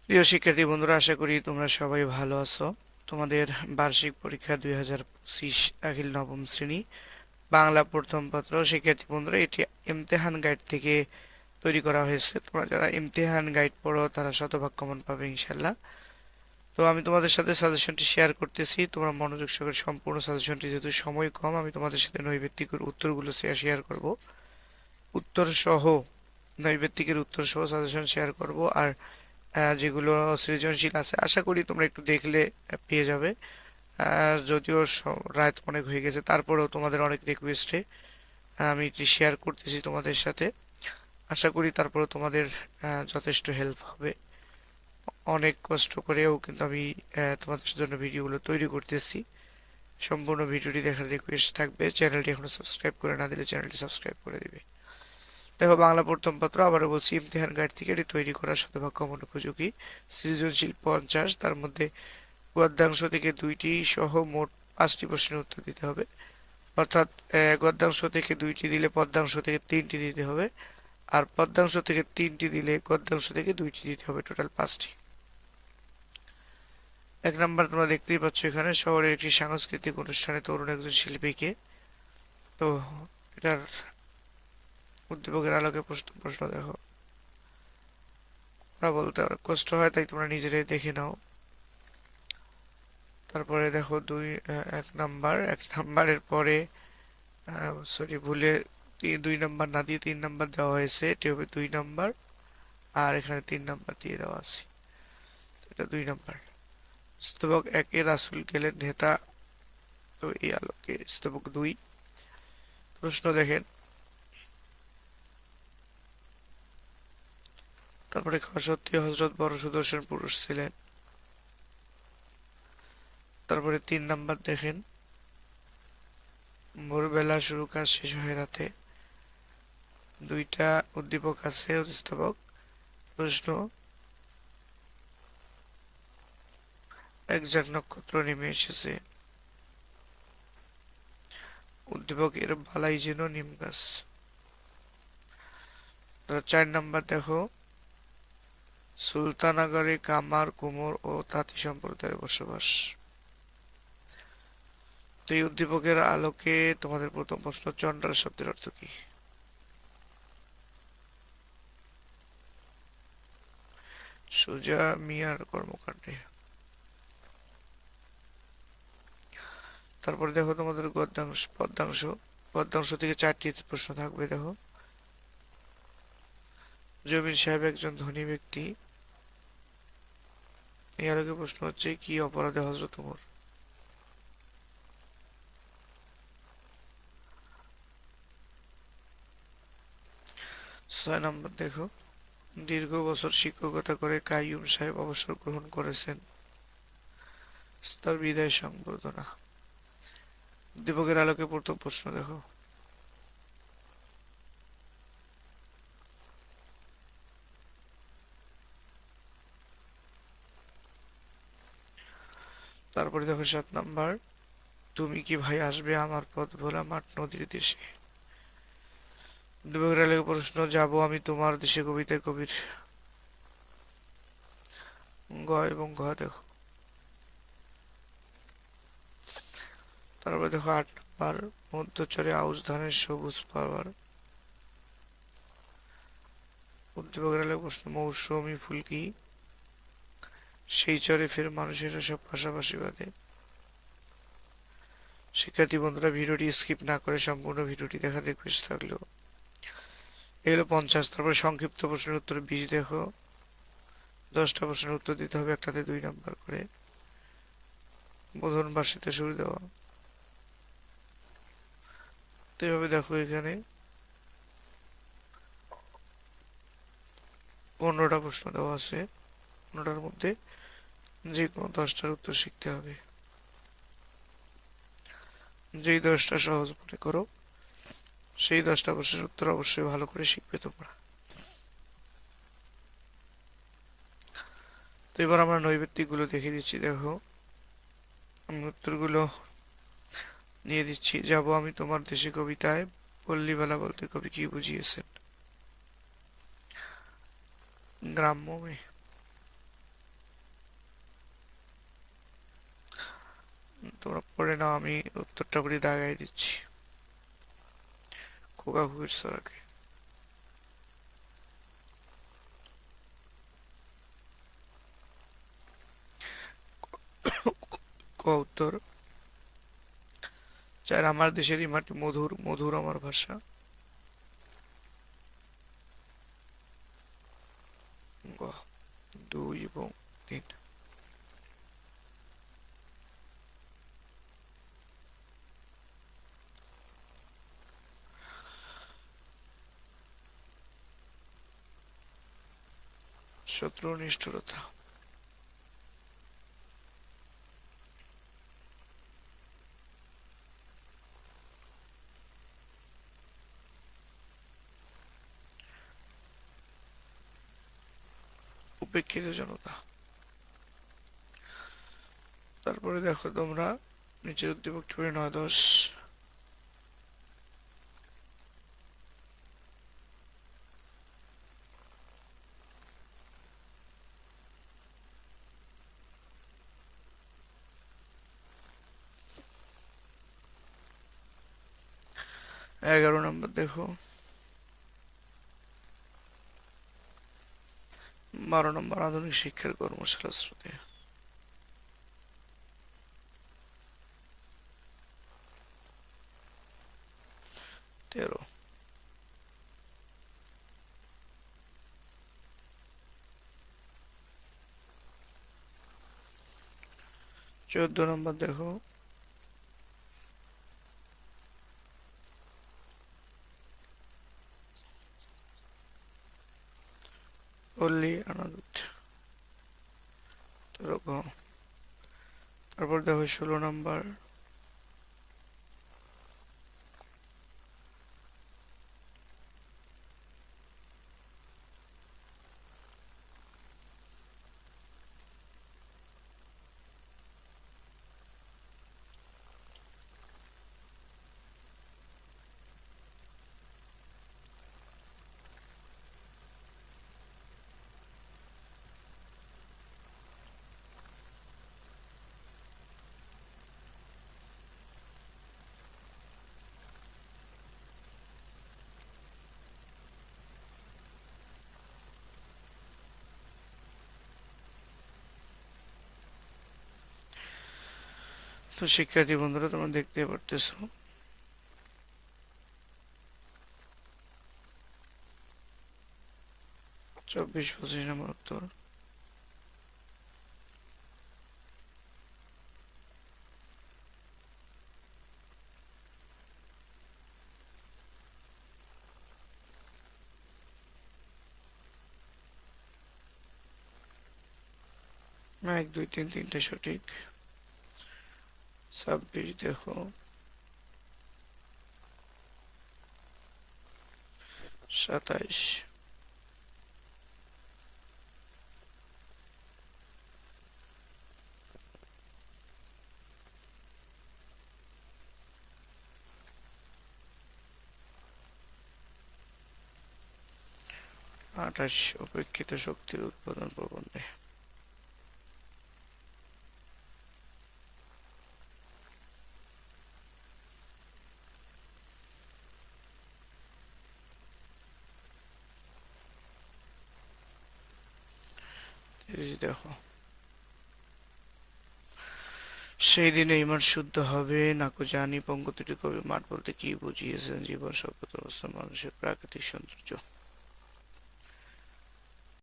প্রিয় শিক্ষার্থী বন্ধুরা, আশা করি তোমরা সবাই ভালো আছো। তোমাদের বার্ষিক পরীক্ষা 2025 দাখিল নবম শ্রেণী বাংলা প্রথম পত্র। শিক্ষার্থী বন্ধুরা, এটি ইমতেহান গাইড থেকে তৈরি করা হয়েছে। তোমরা যারা ইমতেহান গাইড পড়ো তারা শতভাগ কমন পাবে ইনশাল্লাহ। তো আমি তোমাদের সাথে সাজেশনটি শেয়ার করতেছি, তোমরা মনোযোগ সহকারে সম্পূর্ণ সাজেশনটি, যেহেতু সময় কম, আমি তোমাদের সাথে নৈবেত্তিকের উত্তরগুলো শেয়ার করব। উত্তর সহ নৈবেত্তিকের উত্তর সহ সাজেশন শেয়ার করব। আর যেগুলো সৃজনশীল আছে আশা করি তোমরা একটু দেখলে পেয়ে যাবে। যদিও রাত অনেক হয়ে গেছে, তারপরেও তোমাদের অনেক রিকোয়েস্টে আমি এটি শেয়ার করতেছি তোমাদের সাথে। আশা করি তারপরেও তোমাদের যথেষ্ট হেল্প হবে। অনেক কষ্ট করেও কিন্তু আমি তোমাদের জন্য ভিডিওগুলো তৈরি করতেছি। সম্পূর্ণ ভিডিওটি দেখার রিকোয়েস্ট থাকবে। চ্যানেলটি এখনো সাবস্ক্রাইব করে না দিলে চ্যানেলটি সাবস্ক্রাইব করে দিবে। দেখো, বাংলা প্রথম পত্র আবারও বলছি, ইমতিহান গাইড থেকে এটি তৈরি করা শতভাগ কমন উপযোগী। সৃজনশীল 50, তার মধ্যে গদ্যাংশ থেকে 2টি সহ মোট 5টি প্রশ্নের উত্তর দিতে হবে। অর্থাৎ গদ্যাংশ থেকে 2টি দিলে পদ্যাংশ থেকে 3টি দিতে হবে, আর পদ্যাংশ থেকে 3টি দিলে গদ্যাংশ থেকে 2টি দিতে হবে, টোটাল 5টি। 1 নাম্বার তোমরা দেখতেই পাচ্ছ এখানে, শহরের একটি সাংস্কৃতিক অনুষ্ঠানে তরুণ একজন শিল্পীকে। তো এটার উদ্দীপকের আলোকে প্রশ্ন প্রশ্ন দেখো। তা বলতে অনেক কষ্ট হয়, তাই তোমরা নিজেরাই দেখে নাও। তারপরে দেখো 1 নাম্বারের পরে সরি, ভুলে 2 নাম্বার না দিয়ে 3 নাম্বার দেওয়া হয়েছে, এটি হবে 2 নাম্বার। আর এখানে 3 নাম্বার দিয়ে দেওয়া আছে, এটা 2 নাম্বার। স্তবক 1-এ রাসূল গেলেন নেতা, তো এই আলোকে স্তবক 2। প্রশ্ন দেখেন, তারপরে খাওয়া সত্ত্বেও হযরত বড় সুদর্শন পুরুষ ছিলেন। তারপরে 3 নাম্বার দেখেন, ভোরবেলা শুরু কাজ শেষ হয় রাতে। 2টা উদ্দীপক আছে, স্তবক। প্রশ্ন, একঝাঁক নক্ষত্র নেমে এসেছে। উদ্দীপক, এর বালাই যেন নিম গাছ। 4 নাম্বার দেখো, সুলতানগরে কামার, কুমোর ও তাঁতি সম্প্রদায়ের বসবাস। তো এই উদ্দীপকের আলোকে তোমাদের প্রথম প্রশ্ন, চন্ডাল শব্দের অর্থ কি? সুজা মিয়ার কর্মকাণ্ডে। তারপরে দেখো তোমাদের গদ্যাংশ পদ্যাংশ। পদ্যাংশ থেকে 4টি প্রশ্ন থাকবে। দেখো, জমির সাহেব একজন ধনী ব্যক্তি। এই আলোকে প্রশ্ন হচ্ছে, কি অপরাধে হযরত ওমর? ছয় নাম্বার দেখো, দীর্ঘ বছর শিক্ষকতা করে কাইয়ুম সাহেব অবসর গ্রহণ করেছেন, তার বিদায় সংবর্ধনা। উদ্দীপকের আলোকে প্রথম প্রশ্ন দেখো। তারপরে দেখো 7 নাম্বার, তুমি কি ভাই আসবে আমার পথ ভোলা মাঠ নদীর দেশে। উদ্দীপকের আলোকে প্রশ্ন, যাব আমি তোমার দেশে কবিতায় কবির। গ এবং ঘ দেখো। তারপরে দেখো 8 নাম্বার, মধ্যচরে আউশ ধানের সবুজ পাবার। উদ্দীপকের আলোকে প্রশ্ন, মৌসুমী ফুল কি? সেই চরে ফের মানুষেরা সব পাশাপাশি বাঁধে। শিক্ষার্থী বন্ধুরা, ভিডিওটি স্কিপ না করে সম্পূর্ণ ভিডিওটি দেখার রিকোয়েস্ট থাকলেও। এগুলো 50। তারপরে সংক্ষিপ্ত প্রশ্নের উত্তর 20 দেখো। 10টা প্রশ্নের উত্তর দিতে হবে, একটাতে 2 নাম্বার করে। বোধন বাসিতে শুরু দেওয়া। তো এভাবে দেখো, এখানে 15টা প্রশ্ন দেওয়া আছে। 15টার মধ্যে যে কোনো 10টার উত্তর শিখতে হবে। যেই 10টা সহজ মনে করো সেই 10টা প্রশ্নের উত্তর অবশ্যই ভালো করে শিখবে তোমরা। তো এবার আমরা নৈবেত্তিক গুলো দেখে দিচ্ছি। দেখো, আমি উত্তরগুলো নিয়ে দিচ্ছি। যাব আমি তোমার দেশে কবিতায় পল্লীবেলা বলতে কবি কি বুঝিয়েছেন? গ্রাম্য মেয়ে। তোমরা পড়ে নাও, আমি উত্তরটা বলি দাগাই দিচ্ছি। খোকা খুকির ছড়াকে। ক উত্তর। 4 আমার দেশেরই মাটি মধুর, মধুর আমার ভাষা। গ 2 এবং 3। 17 নিষ্ঠুরতা। উপেক্ষিত জনতা। তারপরে দেখো তোমরা নিচের উদ্দীপকটি পড়ে 9-10। 11 নম্বর দেখো। 12 নম্বর আধুনিক শিক্ষার কর্মশালা স্রোতে। 13। 14 নম্বর দেখো। পল্লী আনাদুত। তারপর দেখো 16 নম্বর। তো শিক্ষার্থী বন্ধুরা তোমরা দেখতে পারতেছো 24-25 নম্বর উত্তর। না, 1 2 3 তিনটে সঠিক। 26 দেখো। 27। 28 উপেক্ষিত শক্তির উৎপাদন প্রবন্ধে। দেখো, সেই দিনে ইমান শুদ্ধ হবে নাকো জানি পঙ্গতিটি কবি মাঠ বলতে কি বুঝিয়েছেন জীবন সভ্যতা অবস্থা মানুষের প্রাকৃতিক সৌন্দর্য।